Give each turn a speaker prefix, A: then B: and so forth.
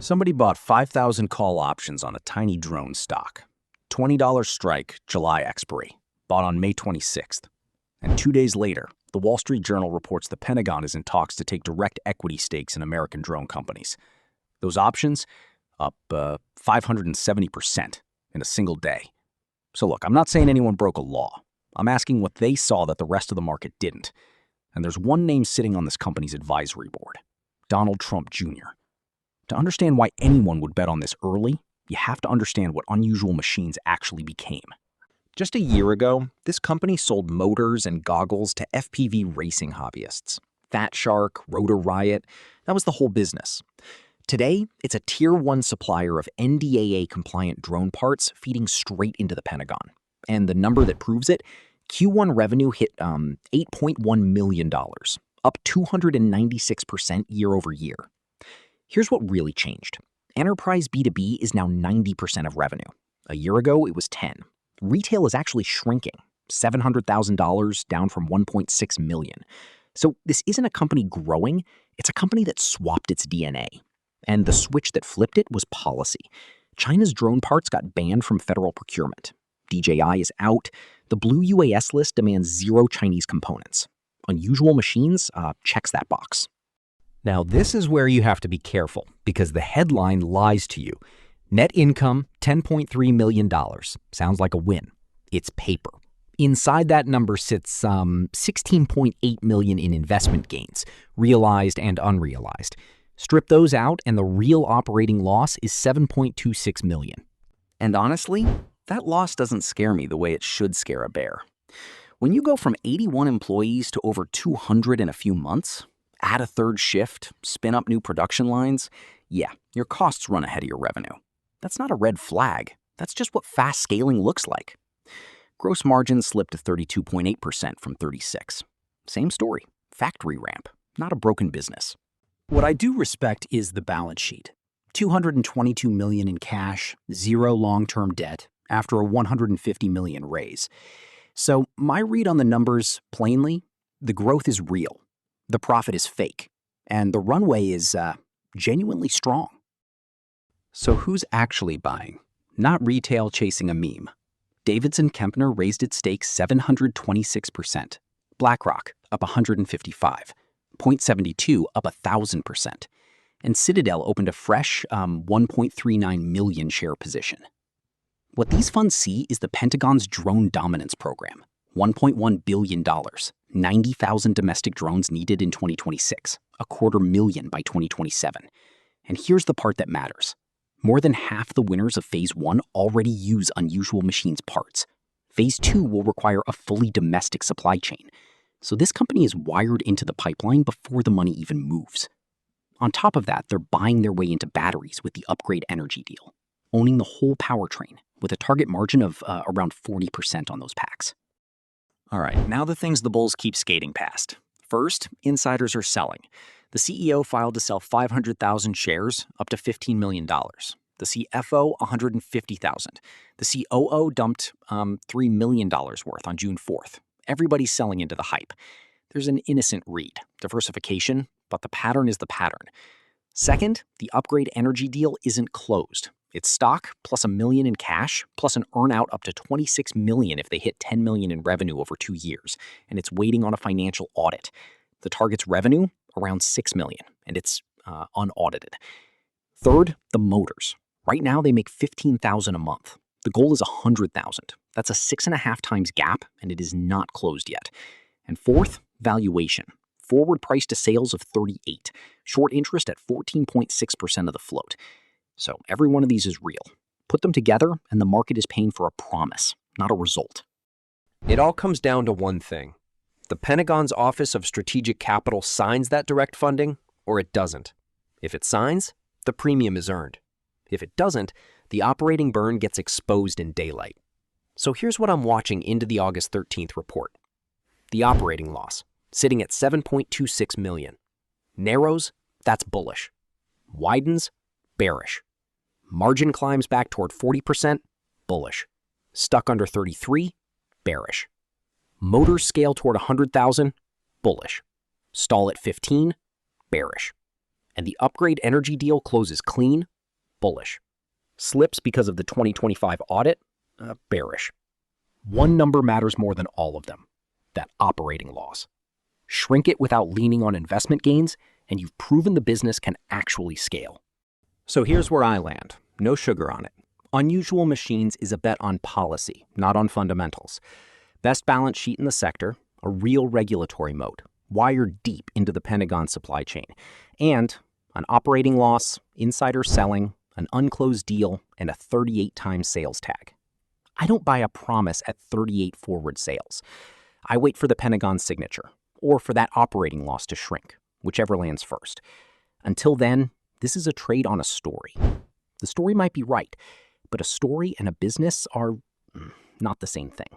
A: Somebody bought 5,000 call options on a tiny drone stock. $20 strike, July expiry, bought on May 26th. And 2 days later, the Wall Street Journal reports the Pentagon is in talks to take direct equity stakes in American drone companies. Those options up 570% in a single day. So look, I'm not saying anyone broke a law. I'm asking what they saw that the rest of the market didn't. And there's one name sitting on this company's advisory board: Donald Trump Jr. To understand why anyone would bet on this early, you have to understand what Unusual Machines actually became. Just a year ago, this company sold motors and goggles to FPV racing hobbyists. Fat Shark, Rotor Riot, that was the whole business. Today, it's a Tier 1 supplier of NDAA-compliant drone parts feeding straight into the Pentagon. And the number that proves it, Q1 revenue hit $8.1 million, up 296% year over year. Here's what really changed. Enterprise B2B is now 90% of revenue. A year ago, it was 10%. Retail is actually shrinking, $700,000 down from $1.6 million. So this isn't a company growing, it's a company that swapped its DNA. And the switch that flipped it was policy. China's drone parts got banned from federal procurement. DJI is out. The blue UAS list demands 0 Chinese components. Unusual Machines checks that box.
B: Now, this is where you have to be careful, because the headline lies to you. Net income, $10.3 million. Sounds like a win. It's paper. Inside that number sits $16.8 million in investment gains, realized and unrealized. Strip those out, and the real operating loss is $7.26 million.
A: And honestly, that loss doesn't scare me the way it should scare a bear. When you go from 81 employees to over 200 in a few months, add a third shift, spin up new production lines, yeah, your costs run ahead of your revenue. That's not a red flag. That's just what fast scaling looks like. Gross margins slipped to 32.8% from 36%. Same story, factory ramp, not a broken business.
C: What I do respect is the balance sheet. $222 million in cash, 0 long-term debt, after a $150 million raise. So my read on the numbers, plainly, the growth is real. The profit is fake, and the runway is genuinely strong.
A: So who's actually buying? Not retail chasing a meme. Davidson Kempner raised its stake 726%. BlackRock up 155. Point72 up 1,000%. And Citadel opened a fresh 1.39 million share position. What these funds see is the Pentagon's drone dominance program. $1.1 billion, 90,000 domestic drones needed in 2026, 250,000 by 2027. And here's the part that matters. More than half the winners of Phase 1 already use Unusual Machines parts. Phase 2 will require a fully domestic supply chain. So this company is wired into the pipeline before the money even moves. On top of that, they're buying their way into batteries with the Upgrade Energy deal, owning the whole powertrain with a target margin of around 40% on those packs. All right, now the things the bulls keep skating past. First, insiders are selling. The CEO filed to sell 500,000 shares, up to $15 million. The CFO, 150,000. The COO dumped $3 million worth on June 4th. Everybody's selling into the hype. There's an innocent read, diversification, but the pattern is the pattern. Second, the Upgrade Energy deal isn't closed. It's stock plus $1 million in cash, plus an earnout up to $26 million if they hit $10 million in revenue over 2 years, and it's waiting on a financial audit. The target's revenue, around $6 million, and it's unaudited. Third, the motors. Right now, they make $15,000 a month. The goal is $100,000. That's a 6.5 times gap, and it is not closed yet. And fourth, valuation. Forward price to sales of 38. Short interest at 14.6% of the float. So every one of these is real. Put them together, and the market is paying for a promise, not a result.
B: It all comes down to one thing. The Pentagon's Office of Strategic Capital signs that direct funding, or it doesn't. If it signs, the premium is earned. If it doesn't, the operating burn gets exposed in daylight. So here's what I'm watching into the August 13th report. The operating loss, sitting at $7.26 million. Narrows, that's bullish. Widens, bearish. Margin climbs back toward 40%, bullish. Stuck under 33, bearish. Motors scale toward 100,000, bullish. Stall at 15, bearish. And the Upgrade Energy deal closes clean, bullish. Slips because of the 2025 audit, bearish.
C: One number matters more than all of them, that operating loss. Shrink it without leaning on investment gains, and you've proven the business can actually scale.
A: So here's where I land. No sugar on it. Unusual Machines is a bet on policy, not on fundamentals. Best balance sheet in the sector, a real regulatory moat, wired deep into the Pentagon supply chain, and an operating loss, insider selling, an unclosed deal, and a 38 times sales tag. I don't buy a promise at 38 forward sales. I wait for the Pentagon signature, or for that operating loss to shrink, whichever lands first. Until then, this is a trade on a story. The story might be right, but a story and a business are not the same thing.